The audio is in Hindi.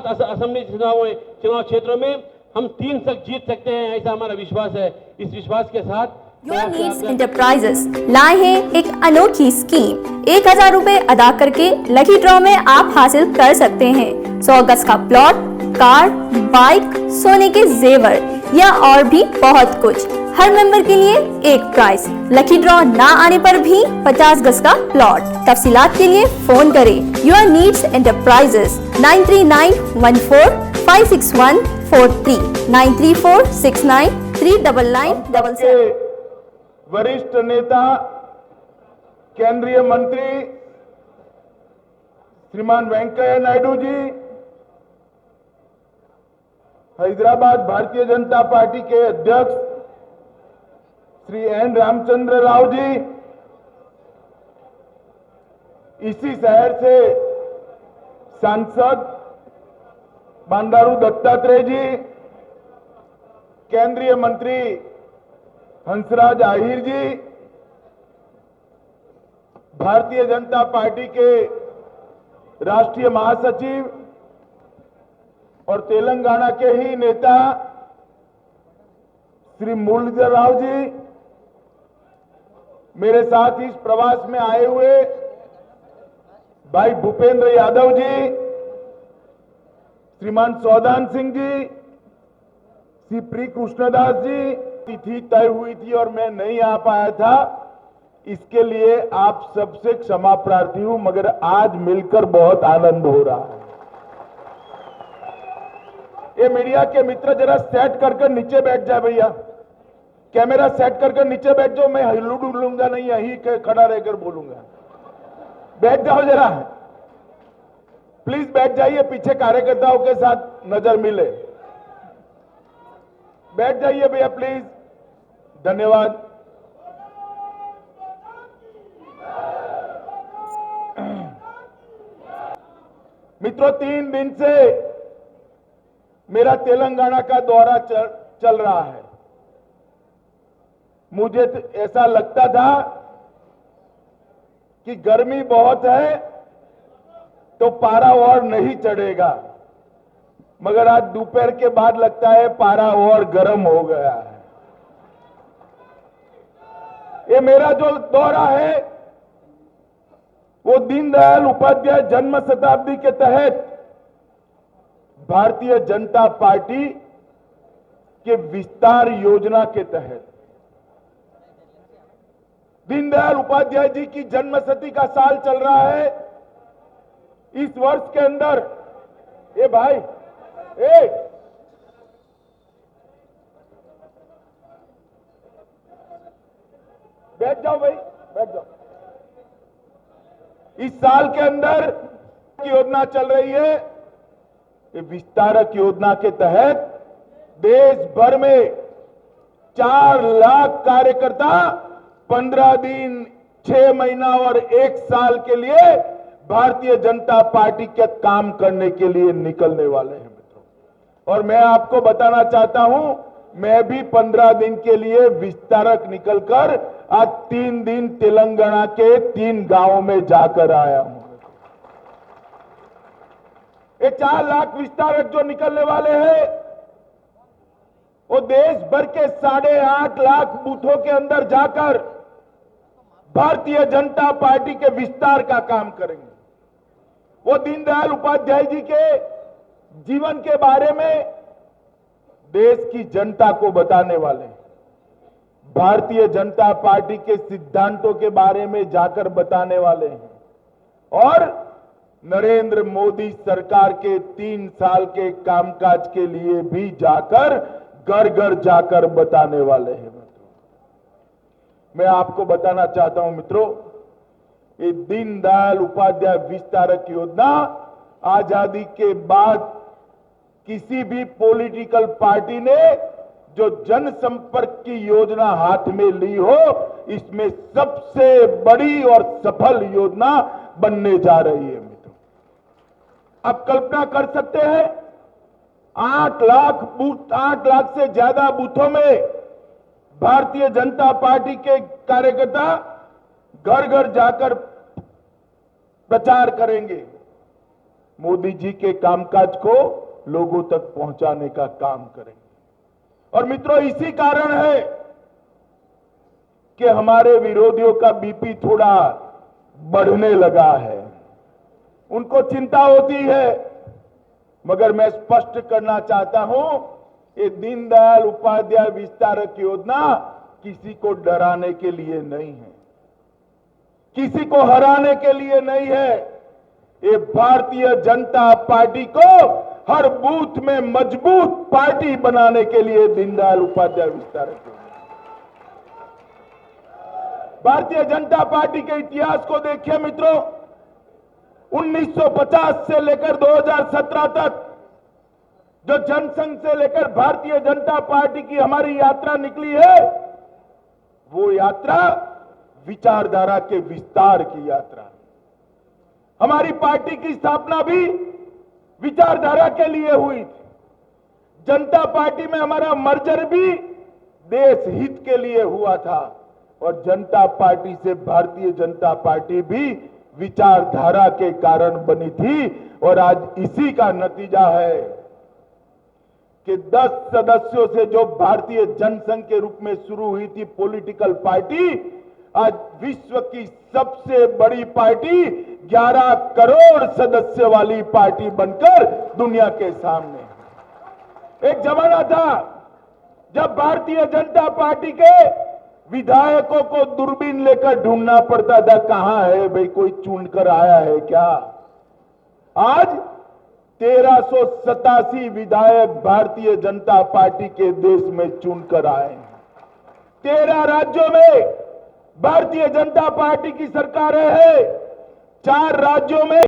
असेंबली चुनाव क्षेत्रों में हम 3 तक जीत सकते हैं, ऐसा हमारा विश्वास है। इस विश्वास के साथ योर नीड्स एंटरप्राइजेस लाए हैं एक अनोखी स्कीम। 1000 रुपए अदा करके लकी ड्रॉ में आप हासिल कर सकते हैं 100 गज का प्लॉट, कार, बाइक, सोने के जेवर या और भी बहुत कुछ। हर मेंबर के लिए एक प्राइस। लकी ड्रॉ ना आने पर भी 50 गज का प्लॉट। तफसीलात के लिए फोन करें योर नीड्स एंटरप्राइजेस 9391456143 9346939977। वरिष्ठ नेता केंद्रीय मंत्री श्रीमान वेंकैया नायडू जी, हैदराबाद भारतीय जनता पार्टी के अध्यक्ष श्री एन रामचंद्र राव जी, इसी शहर से सांसद बंडारू दत्तात्रेय जी, केंद्रीय मंत्री हंसराज आहिर जी, भारतीय जनता पार्टी के राष्ट्रीय महासचिव और तेलंगाना के ही नेता श्री मुरलीधर राव जी, मेरे साथ इस प्रवास में आए हुए भाई भूपेंद्र यादव जी, श्रीमान सौदान सिंह जी, श्री प्री कृष्णदास जी, तिथि तय हुई थी और मैं नहीं आ पाया था, इसके लिए आप सबसे क्षमा प्रार्थी हूं, मगर आज मिलकर बहुत आनंद हो रहा है। ये मीडिया के मित्र जरा सेट करके नीचे बैठ जाए भैया, कैमरा सेट करके नीचे बैठ जाओ, मैं हिल्लू डुलूंगा नहीं, यहीं खड़ा रहकर बोलूंगा। बैठ जाओ जरा, प्लीज बैठ जाइए, पीछे कार्यकर्ताओं के साथ नजर मिले। बैठ जाइए भैया प्लीज, धन्यवाद। मित्रों, 3 दिन से मेरा तेलंगाना का दौरा चल रहा है। मुझे ऐसा लगता था कि गर्मी बहुत है तो पारा और नहीं चढ़ेगा, मगर आज दोपहर के बाद लगता है पारा और गर्म हो गया है। ये मेरा जो दौरा है वो दीनदयाल उपाध्याय जन्म शताब्दी के तहत भारतीय जनता पार्टी के विस्तार योजना के तहत दीनदयाल उपाध्याय जी की जन्मशती का साल चल रहा है। इस वर्ष के अंदर ए भाई बैठ जाओ भाई, बैठ जाओ। इस साल के अंदर योजना चल रही है, ये विस्तारक योजना के तहत देश भर में 4 लाख कार्यकर्ता 15 दिन, 6 महीना और 1 साल के लिए भारतीय जनता पार्टी के काम करने के लिए निकलने वाले हैं मित्रों। और मैं आपको बताना चाहता हूं, मैं भी 15 दिन के लिए विस्तारक निकलकर आज 3 दिन तेलंगाना के 3 गांवों में जाकर आया हूं। ये 4 लाख विस्तारक जो निकलने वाले हैं वो देश भर के 8.5 लाख बूथों के अंदर जाकर भारतीय जनता पार्टी के विस्तार का काम करेंगे। वो दीनदयाल उपाध्याय जी के जीवन के बारे में देश की जनता को बताने वाले हैं, भारतीय जनता पार्टी के सिद्धांतों के बारे में जाकर बताने वाले हैं और नरेंद्र मोदी सरकार के 3 साल के कामकाज के लिए भी जाकर घर घर जाकर बताने वाले हैं। मैं आपको बताना चाहता हूं मित्रों, ये दीनदयाल उपाध्याय विस्तारक योजना आजादी के बाद किसी भी पॉलिटिकल पार्टी ने जो जनसंपर्क की योजना हाथ में ली हो, इसमें सबसे बड़ी और सफल योजना बनने जा रही है मित्रों। आप कल्पना कर सकते हैं, 8 लाख से ज्यादा बूथों में भारतीय जनता पार्टी के कार्यकर्ता घर घर जाकर प्रचार करेंगे। मोदी जी के कामकाज को लोगों तक पहुंचाने का काम करेंगे। और मित्रों, इसी कारण है कि हमारे विरोधियों का बीपी थोड़ा बढ़ने लगा है। उनको चिंता होती है, मगर मैं स्पष्ट करना चाहता हूं, ये दीनदयाल उपाध्याय विस्तारक योजना किसी को डराने के लिए नहीं है, किसी को हराने के लिए नहीं है। ये भारतीय जनता पार्टी को हर बूथ में मजबूत पार्टी बनाने के लिए दीनदयाल उपाध्याय विस्तारक योजना। भारतीय जनता पार्टी के इतिहास को देखिए मित्रों, 1950 से लेकर 2017 तक जो जनसंघ से लेकर भारतीय जनता पार्टी की हमारी यात्रा निकली है, वो यात्रा विचारधारा के विस्तार की यात्रा है। हमारी पार्टी की स्थापना भी विचारधारा के लिए हुई थी। जनता पार्टी में हमारा मर्जर भी देश हित के लिए हुआ था, और जनता पार्टी से भारतीय जनता पार्टी भी विचारधारा के कारण बनी थी। और आज इसी का नतीजा है कि 10 सदस्यों से जो भारतीय जनसंघ के रूप में शुरू हुई थी पॉलिटिकल पार्टी, आज विश्व की सबसे बड़ी पार्टी 11 करोड़ सदस्य वाली पार्टी बनकर दुनिया के सामने। एक जमाना था जब भारतीय जनता पार्टी के विधायकों को दूरबीन लेकर ढूंढना पड़ता था, कहां है भाई, कोई चुन कर आया है क्या। आज 1387 विधायक भारतीय जनता पार्टी के देश में चुनकर आए हैं। 13 राज्यों में भारतीय जनता पार्टी की सरकारें हैं, 4 राज्यों में